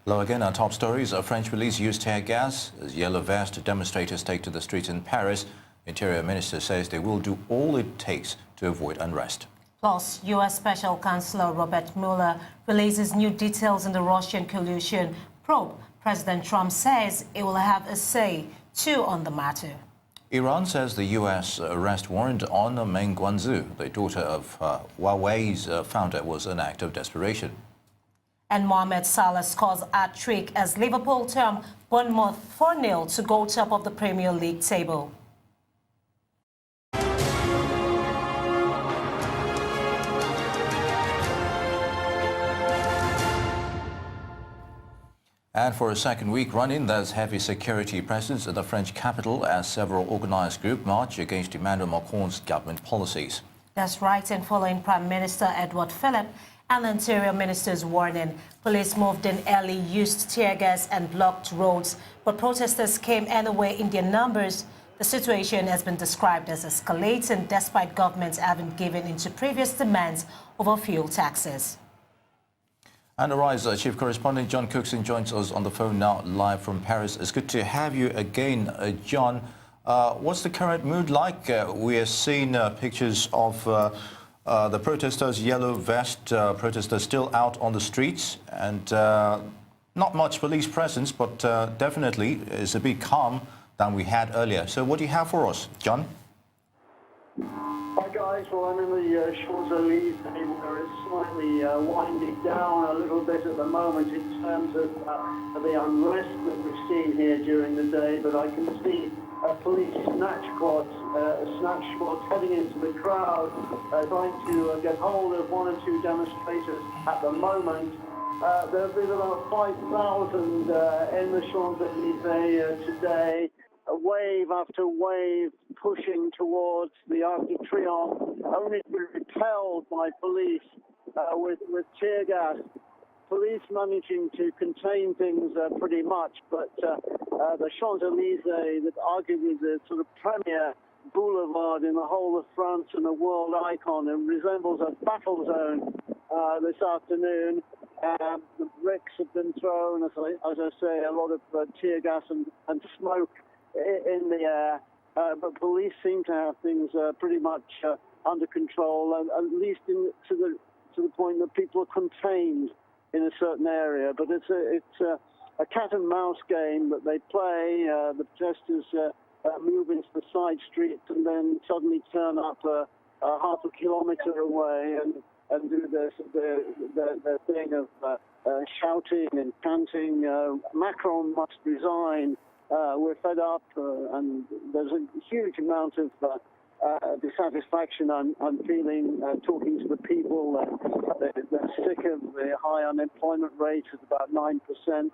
Hello again. Our top stories. French police used tear gas as yellow vest demonstrators take to the streets in Paris. Interior Minister says they will do all it takes to avoid unrest. Plus, U.S. Special Counselor Robert Mueller releases new details in the Russian collusion probe. President Trump says it will have a say, too, on the matter. Iran says the U.S. arrest warrant on Meng Wanzhou, the daughter of Huawei's founder, was an act of desperation. And Mohamed Salah scores hat-trick as Liverpool turn Bournemouth 4-0 to go top of the Premier League table. And for a second week running, there's heavy security presence at the French capital as several organized groups march against Emmanuel Macron's government policies. That's right, and following Prime Minister Edouard Philippe and the Interior Minister's warning, police moved in early, used tear gas and blocked roads, but protesters came anyway in their numbers. The situation has been described as escalating despite governments having given into previous demands over fuel taxes. And Arise Chief Correspondent John Cookson joins us on the phone now, live from Paris. It's good to have you again, John. What's the current mood like? We are seeing pictures of the protesters, yellow vest protesters still out on the streets, and not much police presence, but definitely it's a bit calm than we had earlier. So what do you have for us, John? Hi guys, well I'm in the Champs-Élysées where it's slightly winding down a little bit at the moment in terms of the unrest that we've seen here during the day, but I can see police snatch squads heading into the crowd, trying to get hold of one or two demonstrators at the moment. There have been about 5,000 in the Champs-Élysées today. Wave after wave pushing towards the Arc de Triomphe, only to be repelled by police with tear gas. Police managing to contain things pretty much, but the Champs-Élysées, that arguably the sort of premier boulevard in the whole of France and a world icon, and resembles a battle zone this afternoon. The bricks have been thrown, as I say, a lot of tear gas and smoke in the air, but police seem to have things pretty much under control, and at least to the point that people are contained in a certain area. But it's a cat and mouse game that they play. The protesters move into the side streets and then suddenly turn up half a kilometre away and do their thing of shouting and chanting, Macron must resign. We're fed up, and there's a huge amount of dissatisfaction I'm feeling talking to the people. They're sick of the high unemployment rate at about 9%,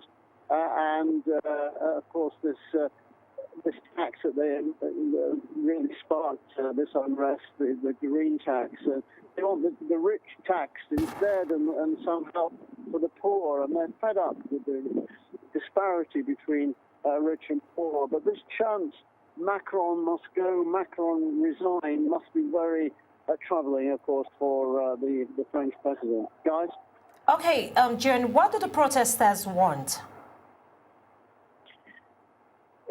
and of course this tax that they really sparked this unrest, the green tax. They want the rich taxed instead, and some help for the poor, and they're fed up with the disparity between rich and poor. But this chant, Macron must go, Macron resign, must be very troubling, of course, for the French president. Guys? Okay, John, what do the protesters want?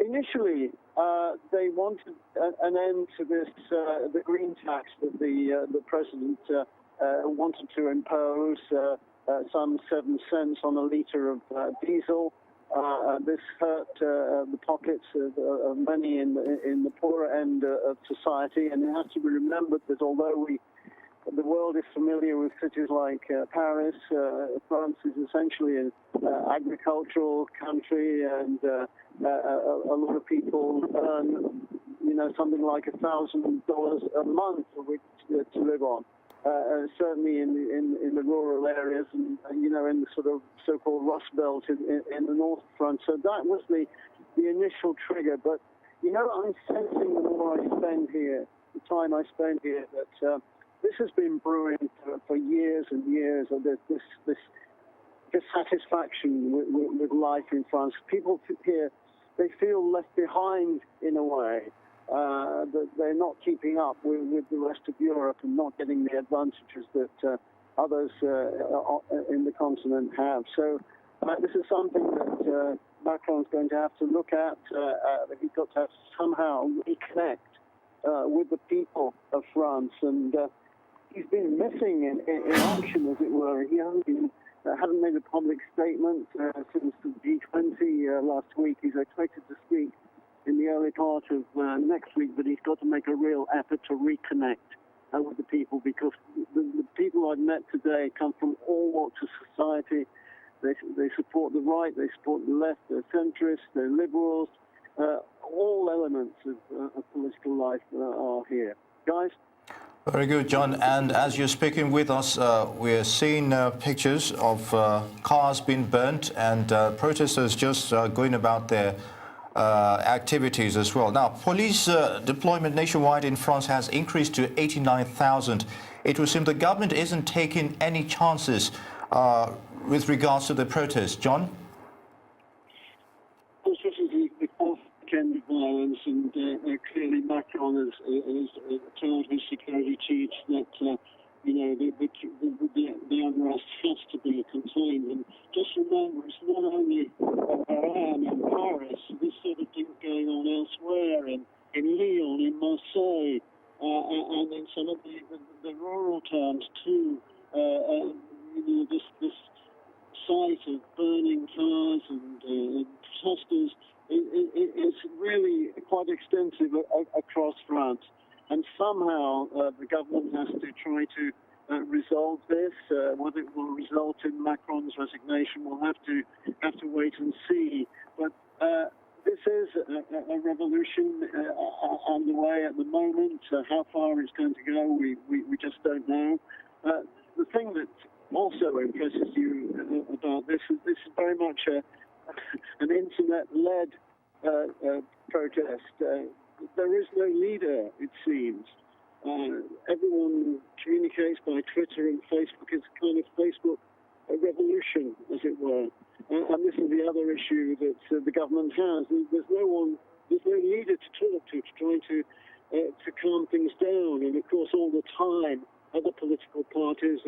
Initially, they wanted an end to this, the green tax that the president wanted to impose, some 7 cents on a litre of diesel. This hurt the pockets of many in the poorer end of society, and it has to be remembered that although the world is familiar with cities like Paris, France is essentially an agricultural country, and a lot of people earn, something like $1,000 a month for which to live on. Certainly in the rural areas, and in the sort of so-called Rust Belt in the north front. So that was the initial trigger. But I'm sensing the more I spend here, the time I spend here, that this has been brewing for years and years. Of this dissatisfaction with life in France. People here, they feel left behind in a way. That they're not keeping up with the rest of Europe and not getting the advantages that others in the continent have. So This is something that Macron's going to have to look at. He's got to have to somehow reconnect with the people of France, and he's been missing in action, as it were. He hasn't made a public statement since the G20 last week. He's expected to speak in the early part of next week, but he's got to make a real effort to reconnect with the people, because the people I've met today come from all walks of society. They support the right, they support the left, they're centrists, they're liberals. All elements of political life are here. Guys? Very good, John. And as you're speaking with us, we're seeing pictures of cars being burnt and protesters just going about their activities as well. Now, police deployment nationwide in France has increased to 89,000. It would seem the government isn't taking any chances with regards to the protests. John? This is the fourth weekend of violence, and clearly Macron has told his security chiefs that the unrest has to be contained. And just remember, it's not only where I am in Paris. This sort of thing going on elsewhere, in Lyon, in Marseille, and in some of the rural towns too. This sight of burning cars and protesters is really quite extensive across France. And somehow the government has to try to resolve this. Whether it will result in Macron's resignation, we'll have to wait and see. But this is a revolution underway at the moment. How far it's going to go, we just don't know. The thing that also impresses you about this is very much an internet-led protest. There is no leader, it seems. Everyone communicates by Twitter and Facebook. It's a kind of Facebook revolution, as it were. And this is the other issue that the government has. There's no leader to talk to try to calm things down. And of course, all the time, other political parties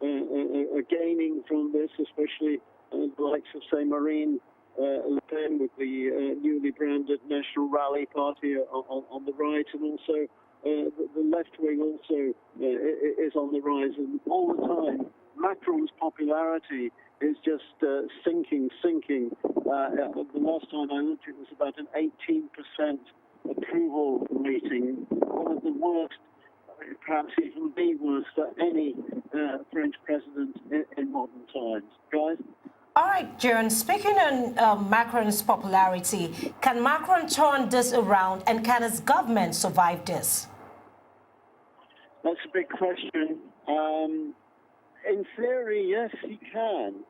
are gaining from this, especially the likes of, say, Marine Le Pen with the newly branded National Rally Party on the right, and also the left wing also is on the rise. And all the time, Macron's popularity is just sinking. The last time I looked, it was about an 18% approval rating, one of the worst, perhaps even the worst for any French president in modern times. Guys? All right, John, speaking on Macron's popularity, can Macron turn this around, and can his government survive this? That's a big question. In theory, yes, he can.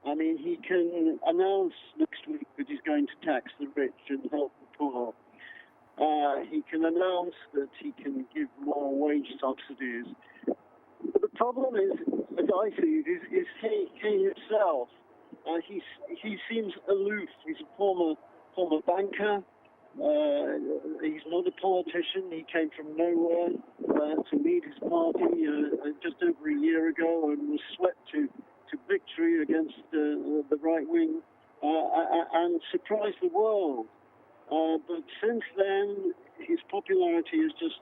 I mean, he can announce next week that he's going to tax the rich and help the poor. He can announce that he can give more wage subsidies. But the problem is, as I see it, is he himself. He seems aloof. He's a former banker. He's not a politician. He came from nowhere to lead his party just over a year ago, and was swept to victory against the right wing and surprised the world. But since then, his popularity has just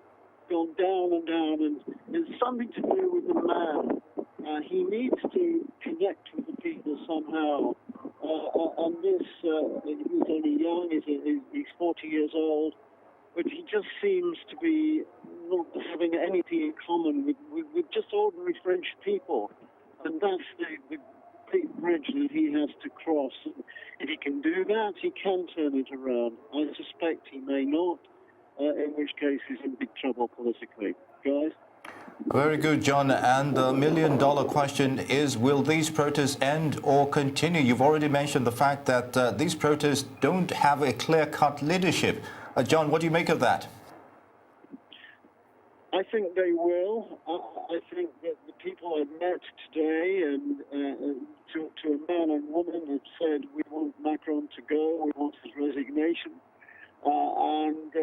gone down and down, and it's something to do with the man. He needs to connect with the people somehow. And this, he's only young, he's 40 years old, but he just seems to be not having anything in common with just ordinary French people. And that's the big bridge that he has to cross. If he can do that, he can turn it around. I suspect he may not, in which case he's in big trouble politically. Guys? Very good, John. And the million-dollar question is, will these protests end or continue? You've already mentioned the fact that these protests don't have a clear-cut leadership. John, what do you make of that? I think they will. I think that the people I've met today, and to a man and woman, have said, we want Macron to go, we want his resignation. And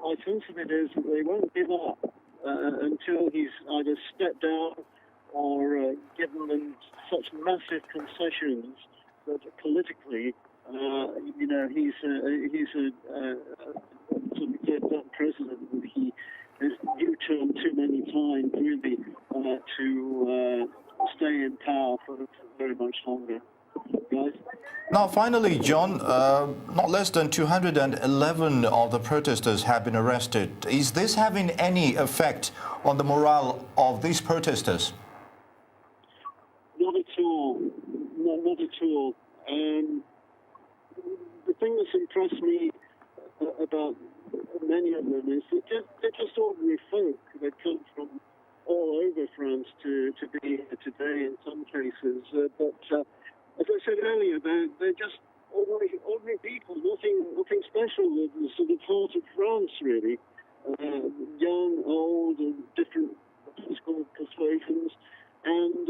my sense of it is that they won't give up until he's either stepped down or given them such massive concessions that politically, he's a sort of dead president. He has U-turned too many times, really, to stay in power for very much longer. Guys? Now, finally, John, not less than 211 of the protesters have been arrested. Is this having any effect on the morale of these protesters? Not at all. No, not at all. The thing that's impressed me about many of them is that they're just ordinary folk. They come from all over France to be here today in some cases. But as I said earlier, they're just ordinary people, nothing special. They're the sort of heart of France, really. Young, old, and different political persuasions. And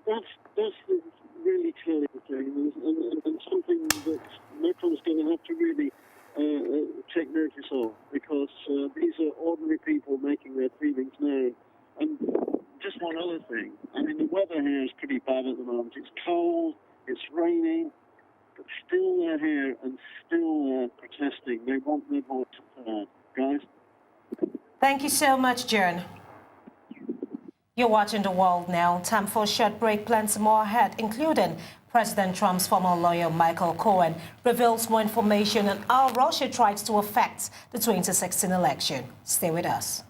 that's the really telling thing, and something that Macron's going to have to really take notice of, because these are ordinary people making their feelings known. And just one other thing, I mean, the weather here is pretty bad at the moment. It's cold, it's raining, but still they're here and still protesting. They want their voice heard. Guys? Thank you so much, John. You're watching The World Now. Time for a short break. Plenty more ahead, including President Trump's former lawyer Michael Cohen reveals more information on how Russia tried to affect the 2016 election. Stay with us.